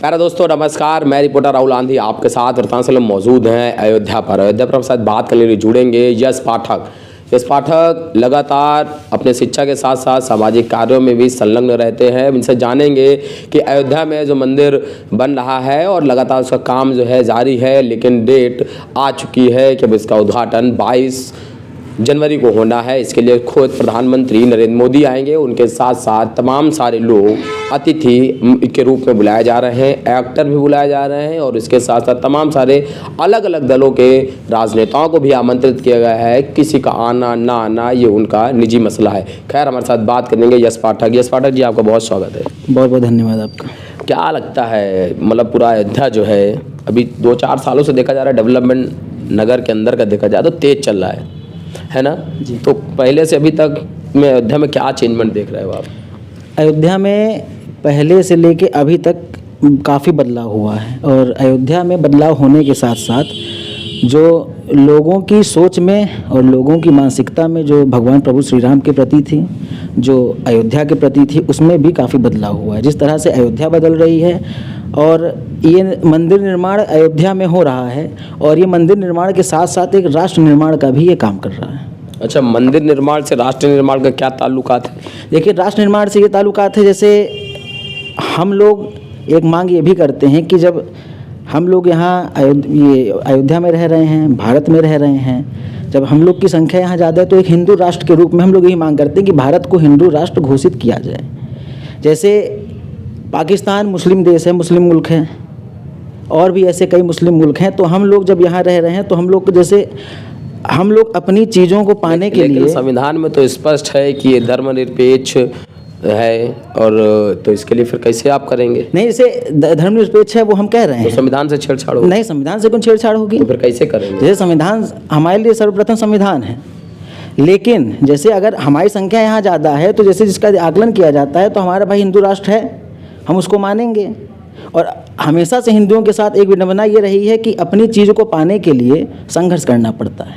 प्यारे दोस्तों नमस्कार, मैं रिपोर्टर राहुल आंधी आपके साथ वृत्तांचल में मौजूद हैं अयोध्या पर साथ बात करने के लिए जुड़ेंगे यश पाठक लगातार अपने शिक्षा के साथ साथ सामाजिक कार्यों में भी संलग्न रहते हैं। इनसे जानेंगे कि अयोध्या में जो मंदिर बन रहा है और लगातार उसका काम जो है जारी है, लेकिन डेट आ चुकी है कि अब इसका उद्घाटन 22 जनवरी को होना है। इसके लिए खुद प्रधानमंत्री नरेंद्र मोदी आएंगे, उनके साथ साथ तमाम सारे लोग अतिथि के रूप में बुलाए जा रहे हैं, एक्टर भी बुलाए जा रहे हैं और इसके साथ साथ तमाम सारे अलग अलग दलों के राजनेताओं को भी आमंत्रित किया गया है। किसी का आना ना आना ये उनका निजी मसला है। खैर, हमारे साथ बात करेंगे यश पाठक जी, आपका बहुत स्वागत है। बहुत बहुत धन्यवाद आपका। क्या लगता है, मतलब पूरा अयोध्या जो है अभी 2-4 सालों से देखा जा रहा है, डेवलपमेंट नगर के अंदर का देखा जाए तो तेज चल रहा है ना जी। तो पहले से अभी तक में अयोध्या में क्या चेंजमेंट देख रहे हो आप? अयोध्या में पहले से लेके अभी तक काफ़ी बदलाव हुआ है और अयोध्या में बदलाव होने के साथ साथ जो लोगों की सोच में और लोगों की मानसिकता में जो भगवान प्रभु श्री राम के प्रति थी, जो अयोध्या के प्रति थी, उसमें भी काफ़ी बदलाव हुआ है। जिस तरह से अयोध्या बदल रही है और ये मंदिर निर्माण अयोध्या में हो रहा है और ये मंदिर निर्माण के साथ साथ एक राष्ट्र निर्माण का भी ये काम कर रहा है। अच्छा, मंदिर निर्माण से राष्ट्र निर्माण का क्या ताल्लुकात है? देखिए, राष्ट्र निर्माण से ये ताल्लुकात है, जैसे हम लोग एक मांग ये भी करते हैं कि जब हम लोग यहाँ अयोध्या में रह रहे हैं, भारत में रह रहे हैं, जब हम लोग की संख्या यहाँ ज़्यादा है तो एक हिंदू राष्ट्र के रूप में हम लोग यही मांग करते हैं कि भारत को हिंदू राष्ट्र घोषित किया जाए। जैसे पाकिस्तान मुस्लिम देश है, मुस्लिम मुल्क है, और भी ऐसे कई मुस्लिम मुल्क हैं। तो हम लोग जब यहाँ रह रहे हैं तो हम लोग को जैसे हम लोग अपनी चीज़ों को पाने के लिए, संविधान में तो स्पष्ट है कि ये धर्मनिरपेक्ष है, और तो इसके लिए फिर कैसे आप करेंगे? नहीं, जैसे धर्मनिरपेक्ष है वो हम कह रहे हैं, तो संविधान से छेड़छाड़ होगी? नहीं, संविधान से कौन छेड़छाड़ होगी? तो फिर कैसे करेंगे? जैसे संविधान हमारे लिए सर्वप्रथम संविधान है, लेकिन जैसे अगर हमारी संख्या यहाँ ज़्यादा है तो जैसे जिसका आकलन किया जाता है तो हमारा भाई हिंदू राष्ट्र है, हम उसको मानेंगे। और हमेशा से हिंदुओं के साथ एक विडंबना ये रही है कि अपनी चीज़ को पाने के लिए संघर्ष करना पड़ता है,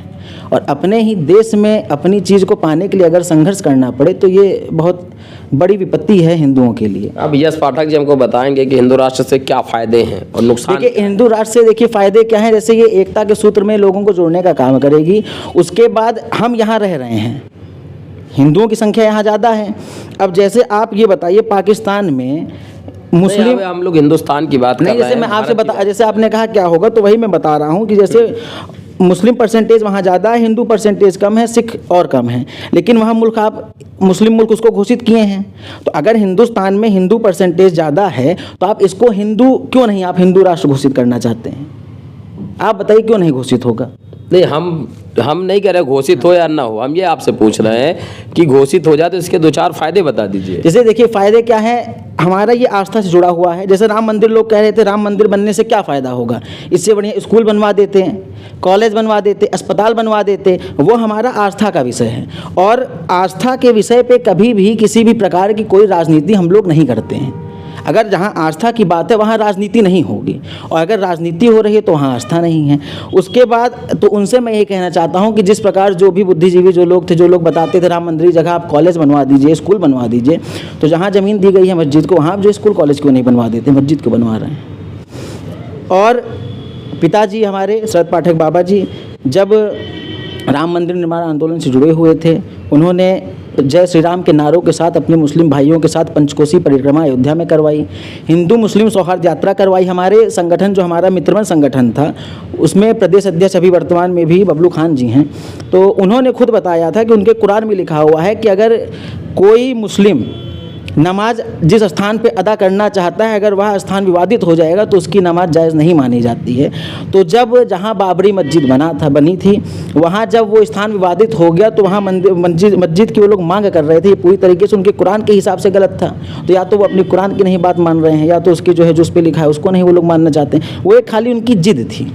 और अपने ही देश में अपनी चीज़ को पाने के लिए अगर संघर्ष करना पड़े तो ये बहुत बड़ी विपत्ति है हिंदुओं के लिए। अब यश पाठक जी हमको बताएंगे कि हिंदू राष्ट्र से क्या फ़ायदे हैं और नुकसान? देखिए, हिंदू राष्ट्र से देखिए फ़ायदे क्या हैं। जैसे ये एकता के सूत्र में लोगों को जोड़ने का काम करेगी। उसके बाद हम यहाँ रह रहे हैं, हिंदुओं की संख्या यहाँ ज़्यादा है। अब जैसे आप ये बताइए, पाकिस्तान में मुस्लिम, हम लोग हिंदुस्तान की बात नहीं, जैसे मैं आपसे बता, जैसे आपने कहा क्या होगा, तो वही मैं बता रहा हूँ कि जैसे मुस्लिम परसेंटेज वहाँ ज़्यादा है, हिंदू परसेंटेज कम है, सिख और कम है, लेकिन वहाँ मुल्क आप मुस्लिम मुल्क उसको घोषित किए हैं। तो अगर हिंदुस्तान में हिंदू परसेंटेज ज़्यादा है तो आप इसको हिंदू क्यों नहीं, आप हिंदू राष्ट्र घोषित करना चाहते हैं? आप बताइए क्यों नहीं घोषित होगा? नहीं, हम नहीं कह रहे घोषित हो या ना हो, हम ये आपसे पूछ रहे हैं कि घोषित हो जाए तो इसके 2-4 फायदे बता दीजिए। जैसे देखिए, फ़ायदे क्या है, हमारा ये आस्था से जुड़ा हुआ है। जैसे राम मंदिर, लोग कह रहे थे राम मंदिर बनने से क्या फ़ायदा होगा, इससे बढ़िया स्कूल बनवा देते हैं, कॉलेज बनवा देते, अस्पताल बनवा देते। वो हमारा आस्था का विषय है, और आस्था के विषय पे कभी भी किसी भी प्रकार की कोई राजनीति हम लोग नहीं करते हैं। अगर जहाँ आस्था की बात है वहाँ राजनीति नहीं होगी, और अगर राजनीति हो रही है तो वहाँ आस्था नहीं है। उसके बाद तो उनसे मैं ये कहना चाहता हूँ कि जिस प्रकार जो भी बुद्धिजीवी जो लोग थे, जो लोग बताते थे राम मंदिर की जगह आप कॉलेज बनवा दीजिए, स्कूल बनवा दीजिए, तो जहाँ ज़मीन दी गई है मस्जिद को, वहाँ जो स्कूल कॉलेज क्यों नहीं बनवा देते, मस्जिद क्यों बनवा रहे हैं? और पिताजी हमारे शरद पाठक बाबा जी जब राम मंदिर निर्माण आंदोलन से जुड़े हुए थे, उन्होंने जय श्री राम के नारों के साथ अपने मुस्लिम भाइयों के साथ पंचकोसी परिक्रमा अयोध्या में करवाई, हिंदू मुस्लिम सौहार्द यात्रा करवाई। हमारे संगठन, जो हमारा मित्रमंच संगठन था, उसमें प्रदेश अध्यक्ष अभी वर्तमान में भी बबलू खान जी हैं, तो उन्होंने खुद बताया था कि उनके कुरान में लिखा हुआ है कि अगर कोई मुस्लिम नमाज जिस स्थान पे अदा करना चाहता है, अगर वह स्थान विवादित हो जाएगा तो उसकी नमाज जायज़ नहीं मानी जाती है। तो जब जहाँ बाबरी मस्जिद बनी थी, वहाँ जब वो स्थान विवादित हो गया तो वहाँ मस्जिद की वो लोग मांग कर रहे थे, ये पूरी तरीके से उनके कुरान के हिसाब से गलत था। तो या तो वो अपनी कुरान की नहीं बात मान रहे हैं, या तो उसकी जो है जो उस पर लिखा है उसको नहीं वो लोग मानना चाहते हैं। वो एक खाली उनकी जिद थी।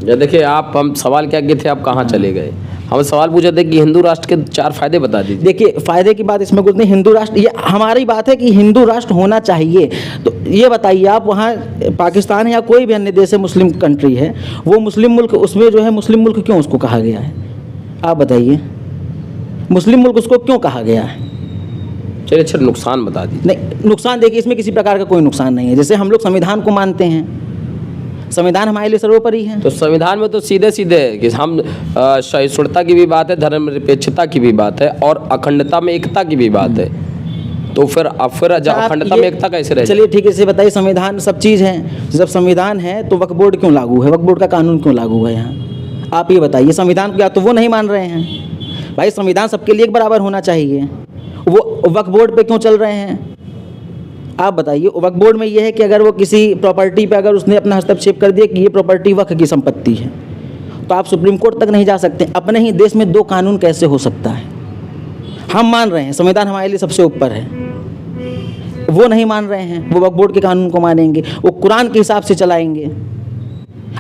देखिए, हम सवाल क्या किए थे, आप कहाँ चले गए? हम सवाल पूछे थे कि हिंदू राष्ट्र के 4 फायदे बता दीजिए। देखिए, फ़ायदे की बात इसमें कुछ नहीं, हिंदू राष्ट्र, ये हमारी बात है कि हिंदू राष्ट्र होना चाहिए। तो ये बताइए आप, वहाँ पाकिस्तान है या कोई भी अन्य देश है, मुस्लिम कंट्री है, वो मुस्लिम मुल्क, उसमें जो है मुस्लिम मुल्क क्यों उसको कहा गया है? आप बताइए, मुस्लिम मुल्क उसको क्यों कहा गया है? चलिए अच्छा नुकसान बता दीजिए। नहीं, नुकसान देखिए, इसमें किसी प्रकार का कोई नुकसान नहीं है। जैसे हम लोग संविधान को मानते हैं, संविधान हमारे लिए सर्वोपरि है। तो संविधान में तो सीधे सीधे है कि हम सहिष्णुता की भी बात है, धर्मनिरपेक्षता की भी बात है और अखंडता में एकता की भी बात है। तो फिर अखंडता में एकता कैसे रहे? चलिए ठीक है, इसे बताइए, संविधान सब चीज़ है। जब संविधान है तो वक्फ बोर्ड क्यों लागू है? वक्फ बोर्ड का कानून क्यों लागू है यहाँ? आप ये बताइए। संविधान को या तो वो नहीं मान रहे हैं, भाई संविधान सबके लिए एक बराबर होना चाहिए, वो वक्फ बोर्ड पे क्यों चल रहे हैं? आप बताइए। वक्फ बोर्ड में ये है कि अगर वो किसी प्रॉपर्टी पे अगर उसने अपना हस्तक्षेप कर दिया कि ये प्रॉपर्टी वक्फ की संपत्ति है, तो आप सुप्रीम कोर्ट तक नहीं जा सकते। अपने ही देश में दो कानून कैसे हो सकता है? हम मान रहे हैं संविधान हमारे लिए सबसे ऊपर है, वो नहीं मान रहे हैं, वो वक्फ बोर्ड के कानून को मानेंगे, वो कुरान के हिसाब से चलाएंगे।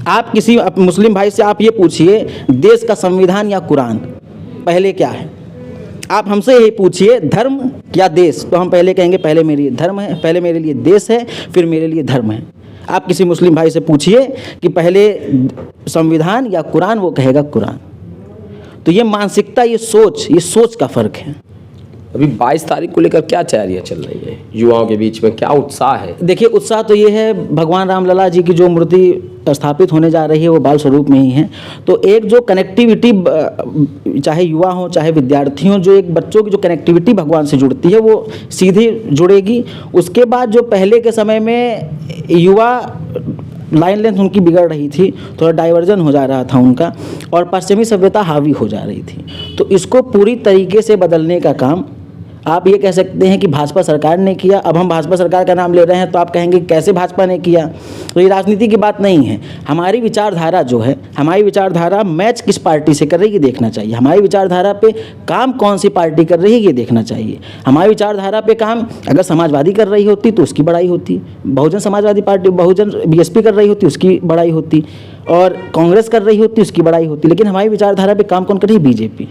आप किसी मुस्लिम भाई से आप ये पूछिए, देश का संविधान या कुरान पहले क्या है? आप हमसे यही पूछिए, धर्म या देश, तो हम पहले कहेंगे पहले मेरे लिए धर्म है, पहले मेरे लिए देश है, फिर मेरे लिए धर्म है। आप किसी मुस्लिम भाई से पूछिए कि पहले संविधान या कुरान, वो कहेगा कुरान। तो ये मानसिकता, ये सोच का फ़र्क है। अभी 22 तारीख को लेकर क्या तैयारियां चल रही है युवाओं के बीच में, क्या उत्साह है? देखिए, उत्साह तो ये है, भगवान रामलला जी की जो मूर्ति स्थापित होने जा रही है वो बाल स्वरूप में ही है। तो एक जो कनेक्टिविटी, चाहे युवा हो चाहे विद्यार्थी हो, जो एक बच्चों की जो कनेक्टिविटी भगवान से जुड़ती है वो सीधी जुड़ेगी। उसके बाद जो पहले के समय में युवा लाइन लेंथ उनकी बिगड़ रही थी, थोड़ा डाइवर्जन हो जा रहा था उनका, और पश्चिमी सभ्यता हावी हो जा रही थी। तो इसको पूरी तरीके से बदलने का काम आप ये कह सकते हैं कि भाजपा सरकार ने किया। अब हम भाजपा सरकार का नाम ले रहे हैं तो आप कहेंगे कैसे भाजपा ने किया? तो ये राजनीति की बात नहीं है। हमारी विचारधारा जो है, हमारी विचारधारा मैच किस पार्टी से कर रही है ये देखना चाहिए। हमारी विचारधारा पे काम कौन सी पार्टी कर रही है ये देखना चाहिए। हमारी विचारधारा पे काम अगर समाजवादी कर रही होती तो उसकी बड़ाई होती, बहुजन समाजवादी पार्टी, बहुजन बीएसपी कर रही होती उसकी बड़ाई होती, और कांग्रेस कर रही होती उसकी बड़ाई होती। लेकिन हमारी विचारधारा पे काम कौन कर रही है? बीजेपी।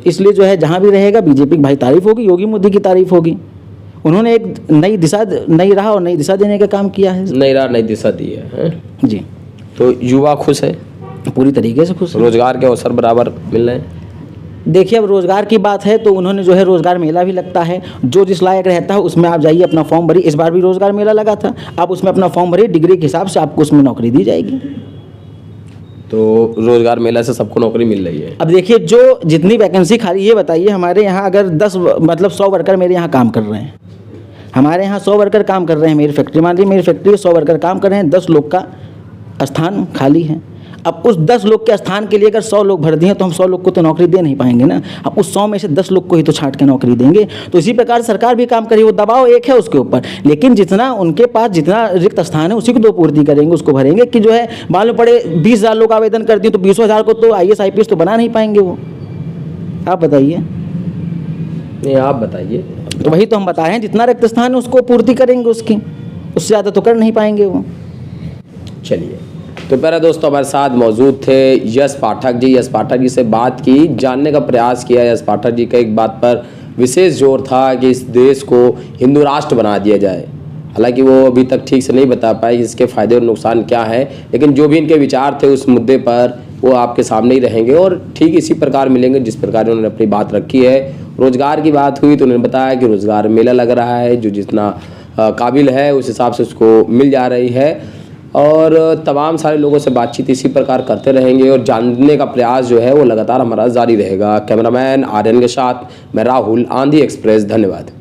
इसलिए जो है जहाँ भी रहेगा बीजेपी की भाई तारीफ होगी, योगी मोदी की तारीफ होगी। उन्होंने एक नई राह और नई दिशा देने का काम किया है। नई राह नई दिशा दी है जी। तो युवा खुश है? पूरी तरीके से खुश है। रोजगार के अवसर बराबर मिल रहे हैं? देखिए, अब रोजगार की बात है तो उन्होंने जो है रोजगार मेला भी लगता है, जो जिस लायक रहता है उसमें आप जाइए, अपना फॉर्म भरिए। इस बार भी रोजगार मेला लगा था, आप उसमें अपना फॉर्म भरिए, डिग्री के हिसाब से आपको उसमें नौकरी दी जाएगी। तो रोजगार मेला से सबको नौकरी मिल रही है? अब देखिए, जो जितनी वैकेंसी खाली, ये बताइए हमारे यहाँ अगर 100 वर्कर मेरे यहाँ काम कर रहे हैं, हमारे यहाँ 100 वर्कर काम कर रहे हैं, मेरी फैक्ट्री मान लीजिए, मेरी फैक्ट्री में 100 वर्कर काम कर रहे हैं, 10 लोग का स्थान खाली है। अब उस 10 लोग के स्थान के लिए अगर 100 लोग भर दिए तो हम 100 लोग को तो नौकरी दे नहीं पाएंगे ना। अब उस 100 में से 10 लोग को ही तो छांट के नौकरी देंगे। तो इसी प्रकार सरकार भी काम करेगी, वो दबाव एक है उसके ऊपर, लेकिन जितना उनके पास जितना रिक्त स्थान है उसी को दो पूर्ति करेंगे, उसको भरेंगे। कि जो है मालूम पड़े 20,000 लोग आवेदन कर दिए तो 20,000 को तो IAS IPS तो बना नहीं पाएंगे वो। आप बताइए। नहीं, आप बताइए। तो वही तो हम बताए हैं, जितना रिक्त स्थान है उसको पूर्ति करेंगे उसकी, उससे ज़्यादा तो कर नहीं पाएंगे वो। चलिए, तो प्यारे दोस्तों, हमारे साथ मौजूद थे यश पाठक जी। यश पाठक जी से बात की, जानने का प्रयास किया। यश पाठक जी का एक बात पर विशेष जोर था कि इस देश को हिंदू राष्ट्र बना दिया जाए। हालांकि वो अभी तक ठीक से नहीं बता पाए इसके फ़ायदे और नुकसान क्या हैं, लेकिन जो भी इनके विचार थे उस मुद्दे पर वो आपके सामने ही रहेंगे और ठीक इसी प्रकार मिलेंगे जिस प्रकार उन्होंने अपनी बात रखी है। रोज़गार की बात हुई तो उन्होंने बताया कि रोज़गार मेला लग रहा है, जो जितना काबिल है उस हिसाब से उसको मिल जा रही है, और तमाम सारे लोगों से बातचीत इसी प्रकार करते रहेंगे और जानने का प्रयास जो है वो लगातार हमारा जारी रहेगा। कैमरामैन आर्यन के साथ मैं राहुल, आंधी एक्सप्रेस। धन्यवाद।